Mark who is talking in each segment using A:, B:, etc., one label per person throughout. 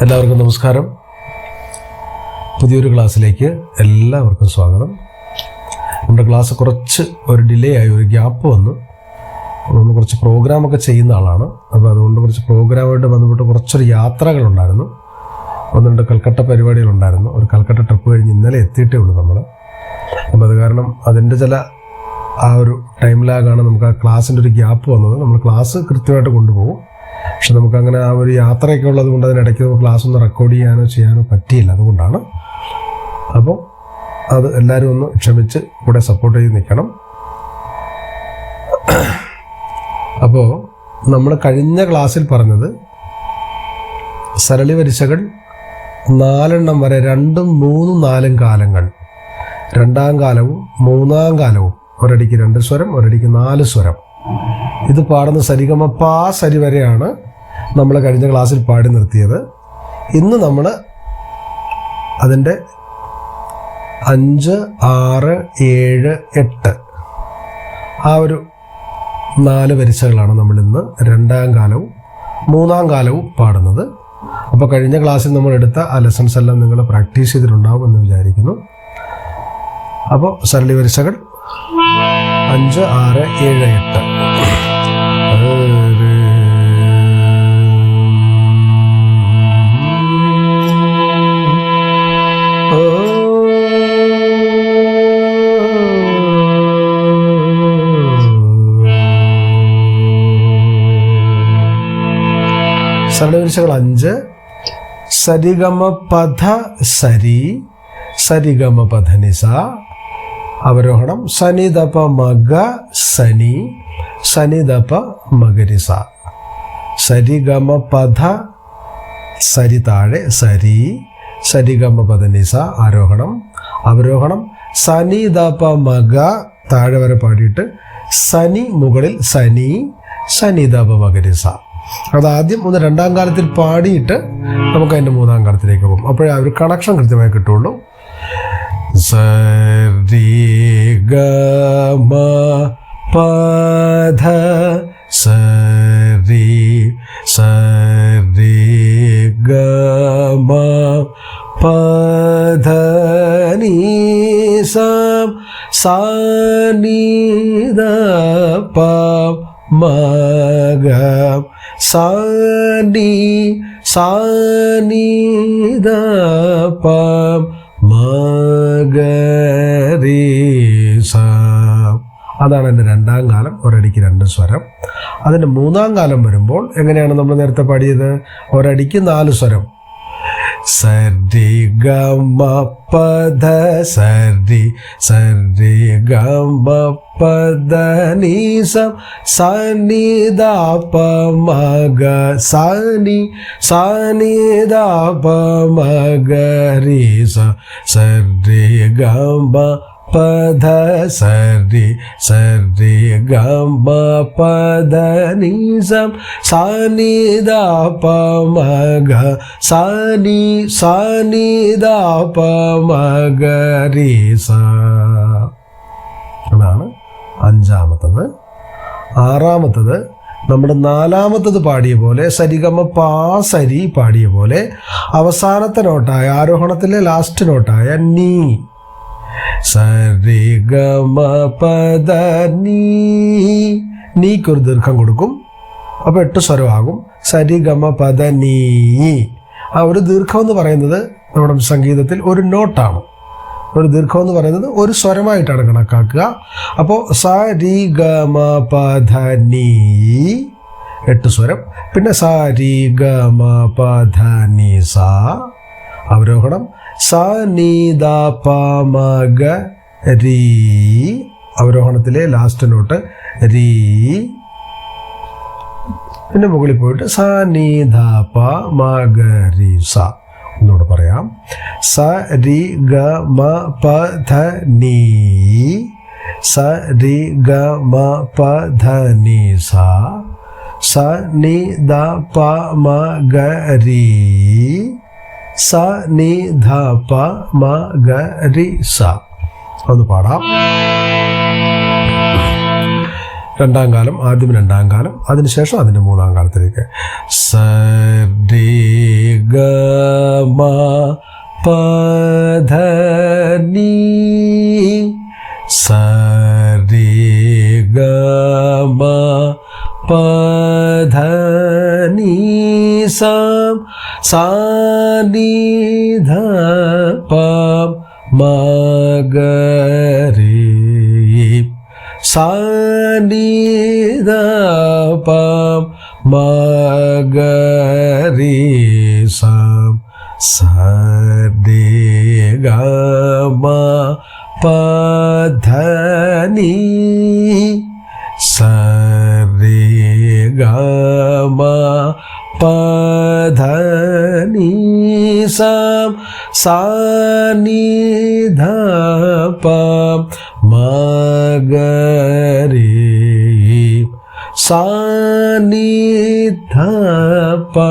A: എല്ലാവർക്കും നമസ്കാരം. പുതിയൊരു ക്ലാസ്സിലേക്ക് എല്ലാവർക്കും സ്വാഗതം. നമ്മുടെ ക്ലാസ് കുറച്ച് ഒരു ഡിലേ ആയി, ഒരു ഗ്യാപ്പ് വന്നു. നമ്മൾ കുറച്ച് പ്രോഗ്രാമൊക്കെ ചെയ്യുന്ന ആളാണ്. അപ്പോൾ അതുകൊണ്ട് കുറച്ച് പ്രോഗ്രാമായിട്ട് ബന്ധപ്പെട്ട് കുറച്ചൊരു യാത്രകളുണ്ടായിരുന്നു. ഒന്ന് രണ്ട് കൽക്കട്ട പരിപാടികളുണ്ടായിരുന്നു. ഒരു കൽക്കട്ട ട്രിപ്പ് കഴിഞ്ഞ് ഇന്നലെ എത്തിയിട്ടേ ഉള്ളൂ നമ്മൾ. അപ്പോൾ അത് കാരണം അതിൻ്റെ ചില ആ ഒരു ടൈം ലാഗാണ് നമുക്ക് ആ ക്ലാസ്സിൻ്റെ ഒരു ഗ്യാപ്പ് വന്നത്. നമ്മൾ ക്ലാസ് കൃത്യമായിട്ട് കൊണ്ടുപോകും, പക്ഷെ നമുക്കങ്ങനെ ആ ഒരു യാത്രയൊക്കെ ഉള്ളത് കൊണ്ട് അതിനിടയ്ക്ക് നമുക്ക് ക്ലാസ് ഒന്ന് റെക്കോർഡ് ചെയ്യാനോ പറ്റിയില്ല. അതുകൊണ്ടാണ്. അപ്പോൾ അത് എല്ലാവരും ഒന്ന് ക്ഷമിച്ച് കൂടെ സപ്പോർട്ട് ചെയ്ത് നിൽക്കണം. അപ്പോൾ നമ്മൾ കഴിഞ്ഞ ക്ലാസ്സിൽ പറഞ്ഞത് സരളി വരിശകൾ 4 വരെ 2, 3, 4 കാലങ്ങൾ, 2ാം കാലവും 3ാം കാലവും ഒരടിക്ക് 2 സ്വരം, ഒരടിക്ക് 4 സ്വരം. ഇത് പാടുന്ന സരിഗമ പാ സരി വരെയാണ് നമ്മൾ കഴിഞ്ഞ ക്ലാസ്സിൽ പാടി നിർത്തിയത്. ഇന്ന് നമ്മൾ അതിൻ്റെ 5, 6, 7, 8 ആ ഒരു 4 വരിശകളാണ് നമ്മൾ ഇന്ന് 2ാം കാലവും 3ാം കാലവും പാടുന്നത്. അപ്പോൾ കഴിഞ്ഞ ക്ലാസ്സിൽ നമ്മൾ എടുത്ത ആ ലെസൺസ് എല്ലാം നിങ്ങൾ പ്രാക്ടീസ് ചെയ്തിട്ടുണ്ടാവും എന്ന് വിചാരിക്കുന്നു. അപ്പോൾ സരളി വരിശകൾ 5, 6, 7, 8. സരളവരിശകൾ 5. സരിഗമ പധ സരി, സരിഗമ പധ നിസ. അവരോഹണം സനിദപ മഗ സനി, സനിദപ മകരിസ. സരിഗമ പധ സരി താഴെ സരി, സരിഗമ പധ നിസ ആരോഹണം. അവരോഹണം സനിദപ മഗ താഴെ വരെ പാടിയിട്ട് സനി മുകളിൽ സനി, സനിദപ മകരിസ. അതാദ്യം ഒന്ന് 2ാം കാലത്തിൽ പാടിയിട്ട് നമുക്ക് അതിൻ്റെ 3ാം കാലത്തിലേക്ക് പോകും. അപ്പോഴേ ആ ഒരു കണക്ഷൻ കൃത്യമായി കിട്ടുള്ളൂ. സരി ഗമ പധ സരി, സരി ഗമ പധ നി സ നി ദ പ മഗ സനി, സനി ദ പ മഗ രി സ. അതാണ് എൻ്റെ 2ാം കാലം, ഒരടിക്ക് 2 സ്വരം. അതിൻ്റെ 3ാം കാലം വരുമ്പോൾ എങ്ങനെയാണ് നമ്മൾ നേരത്തെ പാടിയത്? ഒരടിക്ക് 4 സ്വരം. സരി ഗമ പധ സരി, സരി ഗമ പധ നി സ സനി ദ പ മഗ സനി, സനി ദ പ മഗ രി സ. സരി ഗമ പധ സരി, സരി ഗമ പധ നി സ സനി ദ പ മഗ സനി, സനി ദ പ മഗ രി സ. അതാണ് 5ാമത്തത്. 6ാമത്തത് നമ്മുടെ 4ാമത്തത് പാടിയ പോലെ സരിഗമ പാ സരി പാടിയ പോലെ അവസാനത്തെ നോട്ടായ ആരോഹണത്തിലെ ലാസ്റ്റ് നോട്ടായ നീ, സരി ഗമ പദ നീക്കൊരു ദീർഘം കൊടുക്കും. അപ്പോൾ 8 സ്വരമാകും. സരി ഗമ പദ നീ. ആ ഒരു ദീർഘം എന്ന് പറയുന്നത് നമ്മുടെ സംഗീതത്തിൽ ഒരു നോട്ടാണ്. ഒരു ദീർഘം എന്ന് പറയുന്നത് ഒരു സ്വരമായിട്ടാണ് കണക്കാക്കുക. അപ്പോൾ സരി ഗമ പദ നീ 8 സ്വരം. പിന്നെ സരി ഗമ പദ നി സ. അവരോഹണം സനി ദ പ മഗ രി. അവരോഹണത്തിലെ ലാസ്റ്റ് നോട്ട് രി. പിന്നെ മുകളിൽ പോയിട്ട് സനി ദ പ മഗ രി സ. ഒന്നുകൂടെ പറയാം. സരി ഗമ പധ നീ, സരി ഗമ പധ നി സ സനി ദ പ മഗ രി, സനി ധ പ മഗ രി സ. ഒന്ന് പാടാം. 2ാം കാലം, ആദ്യം 2ാം കാലം, അതിനുശേഷം അതിൻ്റെ 3ാം കാലത്തിലേക്ക്. സരി ഗ ma pa dha ni sa re ga ma pa dha ni sa sa ni dha pa ma ga re sa ni dha pa ma ga re sa sa re ga ma pa dha ni sa re ga ma pa dha ni sa sa ni dha pa ma ga re sa ni dha pa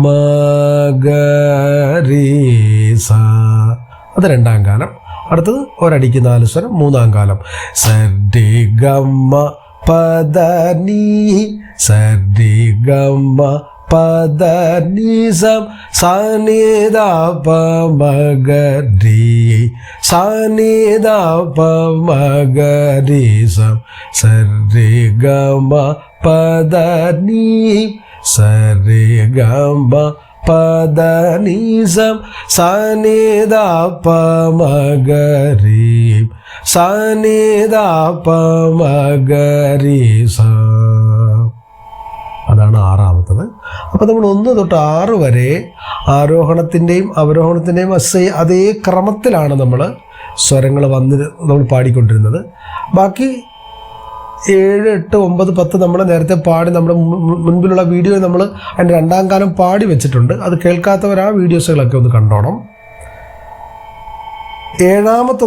A: ma ga re sa. അത് രണ്ടാം കാലം. അടുത്തത് ഒരടിക്ക് 4 സ്വരം മൂന്നാം കാലം. സരി ഗമ പദ നീ സരി ഗമ പദ നീ സം സനി ദ പ മ ഗ രി സനി ദ പ മ ഗ രി സം സരി ഗമ പദ നീ സരി ഗമ പദ നീ സം സനി ദ പ മ ഗ രി സനി ദ പ മ ഗ രി സ. അതാണ് ആറാമത്തത്. അപ്പോൾ നമ്മൾ 1 തൊട്ട് 6 വരെ ആരോഹണത്തിൻ്റെയും അവരോഹണത്തിൻ്റെയും അതേ ക്രമത്തിലാണ് നമ്മൾ സ്വരങ്ങൾ നമ്മൾ പാടിക്കൊണ്ടിരുന്നത്. ബാക്കി 7, 8, 9, 10 നമ്മൾ നേരത്തെ പാടി നമ്മുടെ മുൻപിലുള്ള വീഡിയോ നമ്മൾ അതിൻ്റെ രണ്ടാം കാലം പാടി വെച്ചിട്ടുണ്ട്. അത് കേൾക്കാത്തവർ ആ വീഡിയോസുകളൊക്കെ ഒന്ന് കണ്ടോണം. ഏഴാമത്തെ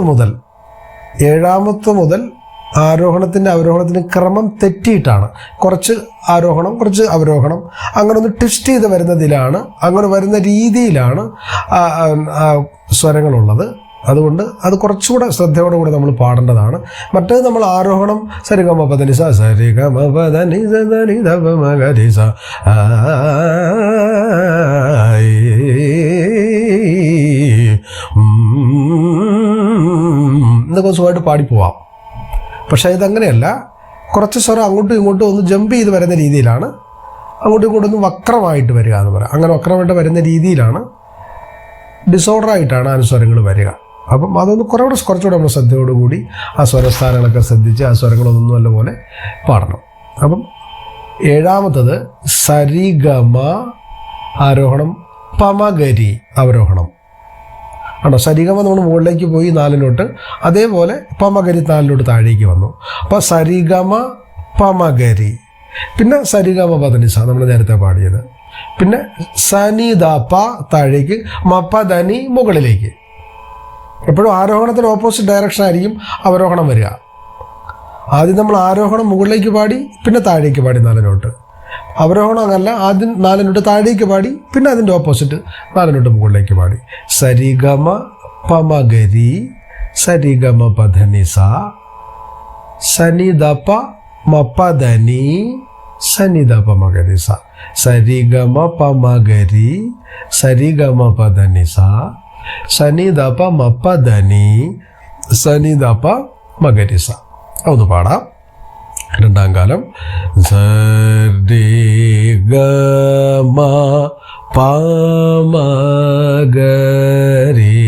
A: മുതൽ ആരോഹണത്തിൻ്റെ അവരോഹണത്തിൻ്റെ ക്രമം തെറ്റിയിട്ടാണ്. കുറച്ച് ആരോഹണം കുറച്ച് അവരോഹണം അങ്ങനെ ഒന്ന് ട്വിസ്റ്റ് ചെയ്ത് വരുന്നതിലാണ്, അങ്ങനെ വരുന്ന രീതിയിലാണ് സ്വരങ്ങളുള്ളത്. അതുകൊണ്ട് അത് കുറച്ചുകൂടെ ശ്രദ്ധയോടുകൂടി നമ്മൾ പാടേണ്ടതാണ്. മറ്റേത് നമ്മൾ ആരോഹണം സരിഗമ പദനി സ സരിഗമ പദനി സനി ധ പ മ ഗ രി സ എന്നൊക്കെ സുഖമായിട്ട് പാടിപ്പോവാം. പക്ഷേ ഇതങ്ങനെയല്ല. കുറച്ച് സ്വരം അങ്ങോട്ടും ഇങ്ങോട്ടും ഒന്ന് ജമ്പ് ചെയ്ത് വരുന്ന രീതിയിലാണ്, അങ്ങോട്ടും ഇങ്ങോട്ടും ഒന്ന് വക്രമായിട്ട് വരിക എന്ന് പറയാം. അങ്ങനെ വക്രമായിട്ട് വരുന്ന രീതിയിലാണ്, ഡിസോർഡറായിട്ടാണ് അനുസ്വരങ്ങൾ വരിക. അപ്പം അതൊന്ന് കുറച്ചുകൂടെ നമ്മൾ ശ്രദ്ധയോടുകൂടി ആ സ്വരസ്ഥാനങ്ങളൊക്കെ ശ്രദ്ധിച്ച് ആ സ്വരങ്ങളൊന്നും നല്ലപോലെ പാടണം. അപ്പം ഏഴാമത്തത് സരിഗമ ആരോഹണം പമഗരി അവരോഹണം ആണോ. സരിഗമ നമ്മൾ മുകളിലേക്ക് പോയി 4 നോട്ട്, അതേപോലെ പമഗരി 4 നോട്ട് താഴേക്ക് വന്നു. അപ്പോൾ സരിഗമ പമഗരി, പിന്നെ സരിഗമ പദനിസ നമ്മൾ നേരത്തെ പാടിയത്, പിന്നെ സനി ദ പ താഴേക്ക് മപ്പ ധനി മുകളിലേക്ക്. എപ്പോഴും ആരോഹണത്തിന് ഓപ്പോസിറ്റ് ഡയറക്ഷൻ ആയിരിക്കും അവരോഹണം വരിക. ആദ്യം നമ്മൾ ആരോഹണം മുകളിലേക്ക് പാടി പിന്നെ താഴേക്ക് പാടി 4 നോട്ട്. അവരോഹണം അങ്ങനല്ല, ആദ്യം 4 നോട്ട് താഴേക്ക് പാടി പിന്നെ അതിൻ്റെ ഓപ്പോസിറ്റ് 4 നോട്ട് മുകളിലേക്ക് പാടി. സരിഗമ പമഗരി സരിഗമ പധനി സ സനി ദ പ മപ്പ ധനി സനി ദ പ മഗരി സ സരിഗമ പമഗരി സരിഗമ പധനി സ സനി ദ പ മപ്പ ധനി സനി ദ പ മഗരി സ. ഒന്ന് പാടാം. രണ്ടാം കാലം സരി ഗ മ പ മ ഗ രി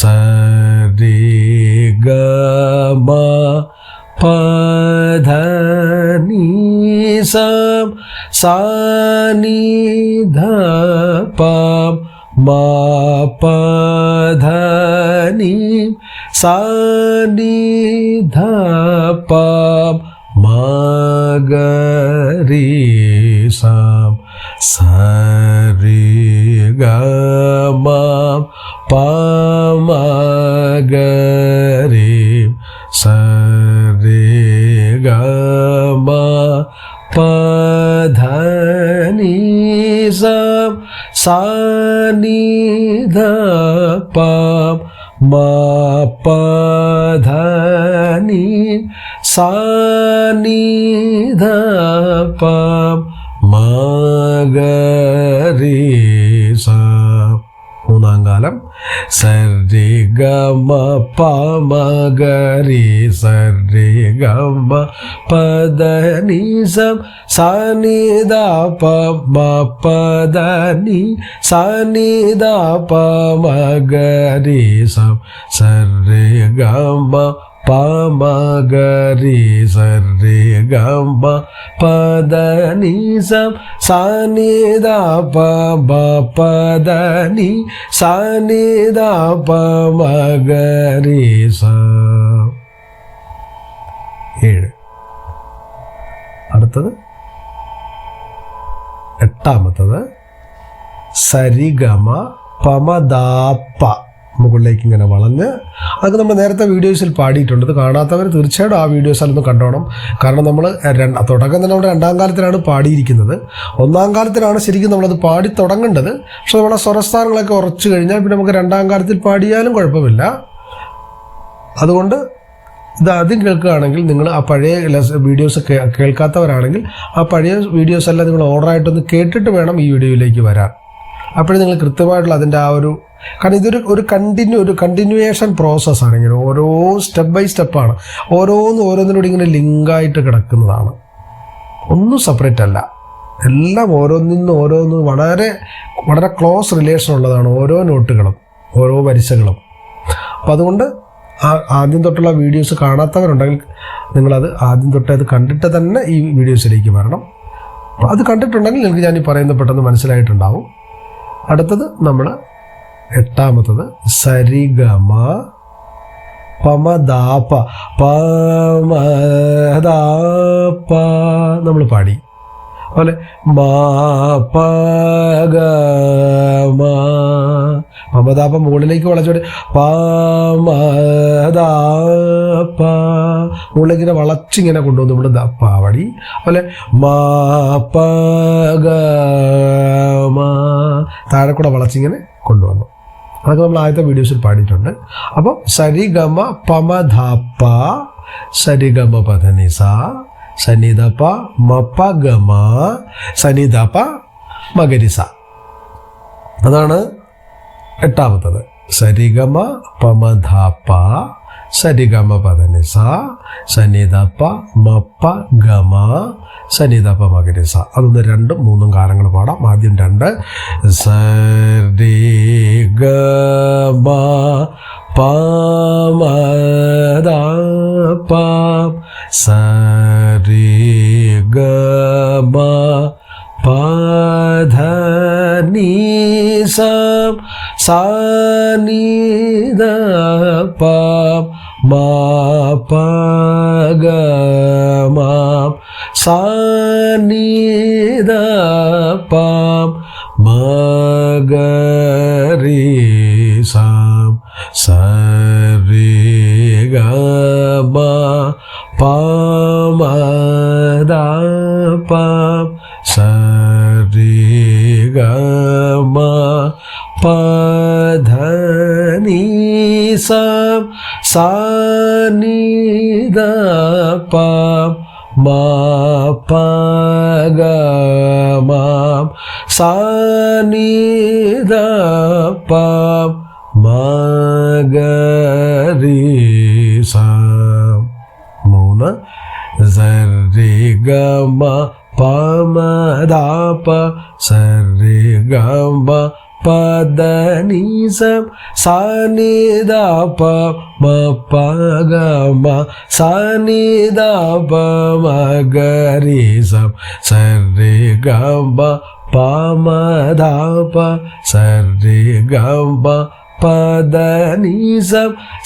A: സരി ഗ മ പ ധ നി സ സാ നി ധ പ മ പ ധ നി സാ നി ധ പ മ ഗ രി സ സരി ഗ മ പ മ ഗ രി സരി ഗ മ പ ധ നി സ സാ നി ധ പ മ പ ധ നി സാ നി ധ പ മ ഗ രി സ. മൂന്നാം കാലം സരി ഗമ പമ ഗരി സരി ഗമ പദ നി സം സ നി ദ പ മ പദ നി സ നി ദ പ മ ഗരി സം സരി ഗമ പമ ഗരി സരി ഗമ പദ നി സം സ നി ദ പ മ പദ നി സ നി ദ പ മ ഗരി സ. 7. അടുത്തത് 8ാമത്തത് സരിഗമ പമദാപ്പ. മുകളിലേക്ക് ഇങ്ങനെ വളഞ്ഞ്, അതൊക്കെ നമ്മൾ നേരത്തെ വീഡിയോസിൽ പാടിയിട്ടുണ്ട്. ഇത് കാണാത്തവർ തീർച്ചയായിട്ടും ആ വീഡിയോസിലൊന്ന് കണ്ടോണം. കാരണം നമ്മൾ തുടക്കം തന്നെ നമ്മുടെ 2ാം കാലത്തിലാണ് പാടിയിരിക്കുന്നത്. 1ാം കാലത്തിലാണ് ശരിക്കും നമ്മളത് പാടി തുടങ്ങേണ്ടത്. പക്ഷെ നമ്മുടെ സ്വരസ്ഥാനങ്ങളൊക്കെ ഉറച്ചു കഴിഞ്ഞാൽ പിന്നെ നമുക്ക് 2ാം കാലത്തിൽ പാടിയാലും കുഴപ്പമില്ല. അതുകൊണ്ട് ഇത് ആദ്യം കേൾക്കുകയാണെങ്കിൽ നിങ്ങൾ ആ പഴയ വീഡിയോസ് കേൾക്കാത്തവരാണെങ്കിൽ ആ പഴയ വീഡിയോസ് എല്ലാം നിങ്ങൾ ഓർഡറായിട്ടൊന്ന് കേട്ടിട്ട് വേണം ഈ വീഡിയോയിലേക്ക് വരാൻ. അപ്പോഴും നിങ്ങൾ കൃത്യമായിട്ടുള്ള അതിൻ്റെ ആ ഒരു, കാരണം ഇതൊരു കണ്ടിന്യൂവേഷൻ പ്രോസസ്സാണ്. ഇങ്ങനെ ഓരോ സ്റ്റെപ്പ് ബൈ സ്റ്റെപ്പാണ്. ഓരോന്നിനോട് ഇങ്ങനെ ലിങ്കായിട്ട് കിടക്കുന്നതാണ്. ഒന്നും സെപ്പറേറ്റ് അല്ല, എല്ലാം ഓരോന്നും വളരെ വളരെ ക്ലോസ് റിലേഷൻ ഉള്ളതാണ് ഓരോ നോട്ടുകളും ഓരോ വരിസകളും. അപ്പം അതുകൊണ്ട് ആദ്യം തൊട്ടുള്ള വീഡിയോസ് കാണാത്തവരുണ്ടെങ്കിൽ നിങ്ങളത് ആദ്യം തൊട്ടേ അത് കണ്ടിട്ട് തന്നെ ഈ വീഡിയോസിലേക്ക് വരണം. അപ്പോൾ അത് കണ്ടിട്ടുണ്ടെങ്കിൽ നിങ്ങൾക്ക് ഞാൻ ഈ പറയുന്നത് പെട്ടെന്ന് മനസ്സിലായിട്ടുണ്ടാവും. അടുത്തത് നമ്മൾ 8ാമത്തത് സരിഗമ പമദാപ പമദാപ നമ്മൾ പാടി. അതുപോലെ പമദാപ മുകളിലേക്ക് വളച്ചോടെ പമദാപ മുകളിലേക്ക് ഇങ്ങനെ വളച്ചിങ്ങനെ കൊണ്ടുവന്ന് നമ്മൾ പാടി. അതുപോലെ താഴെ കൂടെ വളച്ചിങ്ങനെ കൊണ്ടുവന്നു. അതൊക്കെ നമ്മൾ ആദ്യത്തെ വീഡിയോസിൽ പാടിയിട്ടുണ്ട്. അപ്പോൾ സരിഗമ പമധാപ്പ സരിഗമ പധനിസ സനിധപ മപ ഗമ സനിധപ മകരിസ. അതാണ് 8ാമത്തത്. സരിഗമ പമധാപ്പ സരിഗമ പധനിസ സനിധപ മപ ഗമ സനിധപ മകരിസ. അതൊന്ന് 2ഉം 3ഉം കാലങ്ങൾ പാടാം. ആദ്യം 2. സരിഗമ പമദാപ സരിഗമ പധനിസ സനിധപ മപ ഗമ സനിധപ മഗരിസ സരിഗമ പമദാപ സരിഗമ പധനിസ സനിധപ മപ ഗമ സനിധപ മഗരിസ. 3. സരിഗമ പമദാപ സരിഗമ പദനിസ സനിധപ മപ ഗമ സനിധപ മഗരിസ സരിഗമ പമദാപ സരിഗമ പദനിസ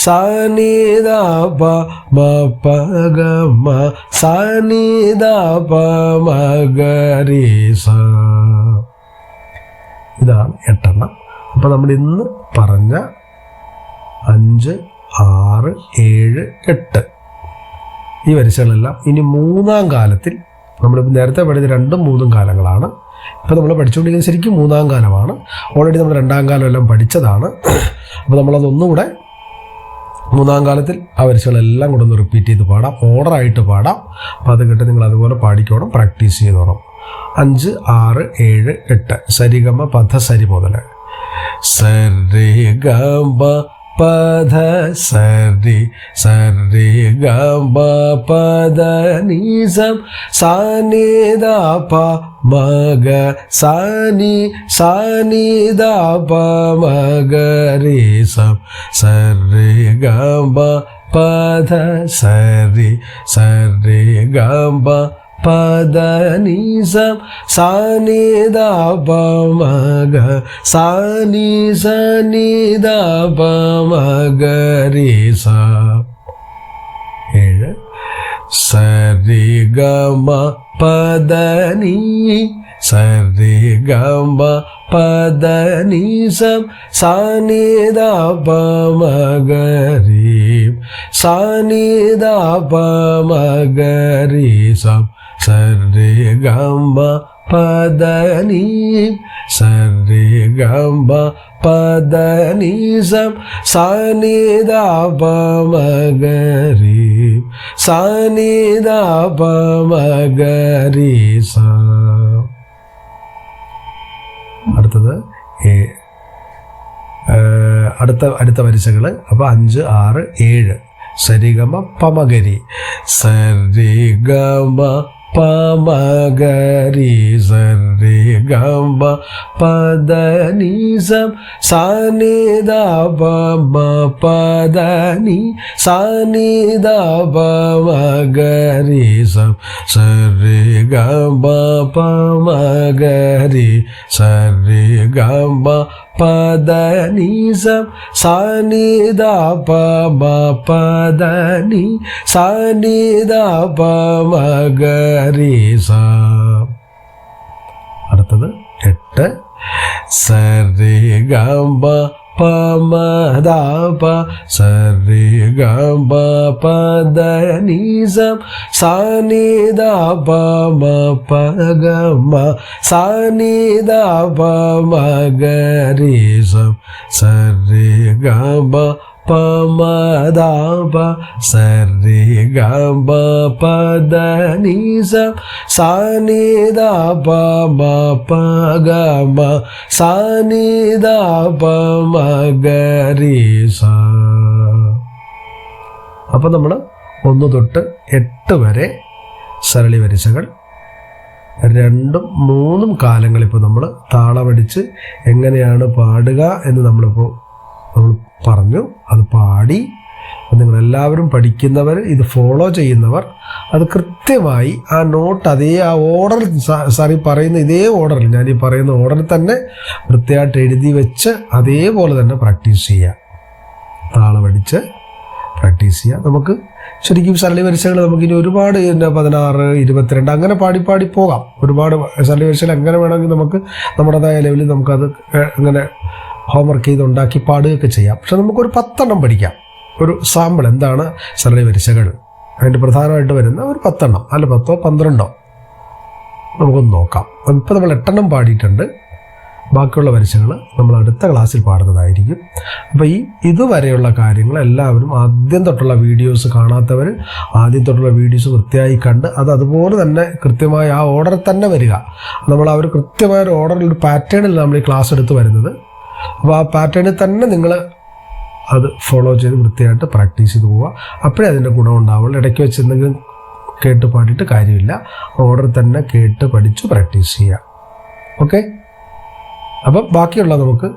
A: സനിധപ മപ ഗമ സനിധപ മഗരിസ. ഇതാണ് 8എണ്ണം. അപ്പോൾ നമ്മൾ ഇന്ന് പറഞ്ഞ 5, 6, 7, 8 ഈ വരിസകളെല്ലാം ഇനി 3ാം കാലത്തിൽ നമ്മളിപ്പോൾ നേരത്തെ പഠിച്ച 2ഉം 3ഉം കാലങ്ങളാണ്. ഇപ്പോൾ നമ്മൾ പഠിച്ചുകൊണ്ടിരിക്കുന്നത് ശരിക്കും 3ാം കാലമാണ്. ഓൾറെഡി നമ്മൾ 2ാം കാലം എല്ലാം പഠിച്ചതാണ്. അപ്പോൾ നമ്മളതൊന്നുകൂടെ 3ാം കാലത്തിൽ ആ വരിസകളെല്ലാം കൂടെ ഒന്ന് റിപ്പീറ്റ് ചെയ്ത് പാടാം, ഓർഡറായിട്ട് പാടാം. അപ്പോൾ അത് കേട്ട് നിങ്ങൾ അതുപോലെ പാടിക്കോണം, പ്രാക്ടീസ് ചെയ്തോണം. 5, 6, 7, 8 സരിഗമ പധ സരി മുതൽ സരി ഗ മ പധ സരി സരി ഗ മ പധ നീ സം സാ നി ധ പ മ ഗ സാ നി ധ പ മ ഗ രി സം സരി ഗ മ പധ സരി സരി ഗ മ പദ നീ സം സാ നി ധ പ മ ഗ സാ നി ധ പ മ ഗ രി സ. 7 സരി ഗ മ പദ നീ സരി ഗ മ പദ നീ സം സാ നി ധ പ മ ഗ രി സാ നി ധ പ മ ഗ രി സം സരി ഗ മ പദ നീ സരി ഗ മ പദ നീ സം സാ നി ധ പ മ ഗ രി സാ നി ധ പ മ ഗ രി സ. അടുത്തത് അടുത്ത വരിസകൾ. അപ്പോൾ 5, 6, 7 സരിഗമ പമഗരി സരി ഗമ പമഗരി സരി ഗമ പദ നീ സം സാ നി ധ പ മ പദ നീ സാ നി ധ പ മ ഗ രി സം സരി ഗമ പമഗരി സരി ഗമ പദ നീ സം സാ നി ധ പ മ പദ നീ സാ നി ധ പ മ ഗ രി സ. അടുത്തത് 8 സരി ഗ മ പ മ ധ പ സരി ഗ മ പദ നീ സം സാ നി ധ പ മ പ ഗ മ സാ നി ധ പ മ ഗ രി സം സരി ഗ മ പ മ ധ പ സരി ഗ മ പദ നീ സം സാ നി ധ പ മ പ ഗ മ സാ നി ധ പ മ ഗ രി സ. അപ്പം നമ്മൾ 1 തൊട്ട് 8 വരെ സരളി വരിസകൾ 2ഉം 3ഉം കാലങ്ങളിപ്പോൾ നമ്മൾ താളമടിച്ച് എങ്ങനെയാണ് പാടുക എന്ന് നമ്മൾ പറഞ്ഞു. അത് പാടി നിങ്ങളെല്ലാവരും പഠിക്കുന്നവർ, ഇത് ഫോളോ ചെയ്യുന്നവർ അത് കൃത്യമായി ആ നോട്ട് അതേ ആ ഓർഡറിൽ സാറി പറയുന്ന ഇതേ ഓർഡറിൽ, ഞാൻ ഈ പറയുന്ന ഓർഡറിൽ തന്നെ വൃത്തിയായിട്ട് എഴുതി വെച്ച് അതേപോലെ തന്നെ പ്രാക്ടീസ് ചെയ്യുക. താളമടിച്ച് പ്രാക്ടീസ് ചെയ്യുക. നമുക്ക് ശരിക്കും സരളി വരിസകൾ നമുക്കിനി ഒരുപാട് 16, 22 അങ്ങനെ പാടി പോകാം. ഒരുപാട് സരളി വരിസകൾ എങ്ങനെ വേണമെങ്കിൽ നമുക്ക് നമ്മുടേതായ ലെവലിൽ നമുക്കത് അങ്ങനെ ഹോംവർക്ക് ചെയ്ത് ഉണ്ടാക്കി പാടുകയൊക്കെ ചെയ്യാം. പക്ഷെ നമുക്കൊരു 10 എണ്ണം പഠിക്കാം. ഒരു സാമ്പിൾ എന്താണ് സരളി വരിസകൾ, അതിൻ്റെ പ്രധാനമായിട്ട് വരുന്ന ഒരു 10 എണ്ണം, അല്ല 10ഓ 12ഓ നമുക്കൊന്ന് നോക്കാം. ഇപ്പോൾ നമ്മൾ 8 എണ്ണം പാടിയിട്ടുണ്ട്. ബാക്കിയുള്ള വരിസകൾ നമ്മൾ അടുത്ത ക്ലാസ്സിൽ പാടുന്നതായിരിക്കും. അപ്പോൾ ഇതുവരെയുള്ള കാര്യങ്ങൾ എല്ലാവരും ആദ്യം തൊട്ടുള്ള വീഡിയോസ് കാണാത്തവർ ആദ്യം തൊട്ടുള്ള വീഡിയോസ് വൃത്തിയായി കണ്ട് അത് അതുപോലെ തന്നെ കൃത്യമായ ആ ഓർഡറിൽ തന്നെ വരിക. നമ്മൾ ആ ഒരു കൃത്യമായ ഒരു ഓർഡറിൽ, ഒരു പാറ്റേണിൽ നമ്മൾ ഈ ക്ലാസ് എടുത്ത് വരുന്നത്. അപ്പോൾ ആ പാറ്റേണിൽ തന്നെ നിങ്ങൾ അത് ഫോളോ ചെയ്ത് വൃത്തിയായിട്ട് പ്രാക്ടീസ് ചെയ്ത് പോവുക. അപ്പോഴേ അതിൻ്റെ ഗുണം ഉണ്ടാവുള്ളൂ. ഇടയ്ക്ക് വെച്ച് എന്തെങ്കിലും കേട്ട് പാടിയിട്ട് കാര്യമില്ല. ഓർഡർ തന്നെ കേട്ട് പഠിച്ച് പ്രാക്ടീസ് ചെയ്യുക. ഓക്കെ. അപ്പം ബാക്കിയുള്ള നമുക്ക്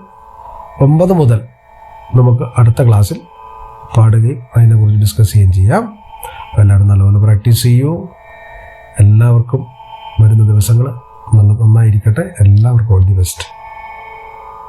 A: 9 മുതൽ നമുക്ക് അടുത്ത ക്ലാസ്സിൽ പാടുകയും അതിനെക്കുറിച്ച് ഡിസ്കസ് ചെയ്യുകയും ചെയ്യാം. അപ്പോൾ എല്ലാവരും നല്ലപോലെ പ്രാക്ടീസ് ചെയ്യൂ. എല്ലാവർക്കും വരുന്ന ദിവസങ്ങൾ നന്നായിരിക്കട്ടെ. എല്ലാവർക്കും ഓൾ ദി ബെസ്റ്റ്.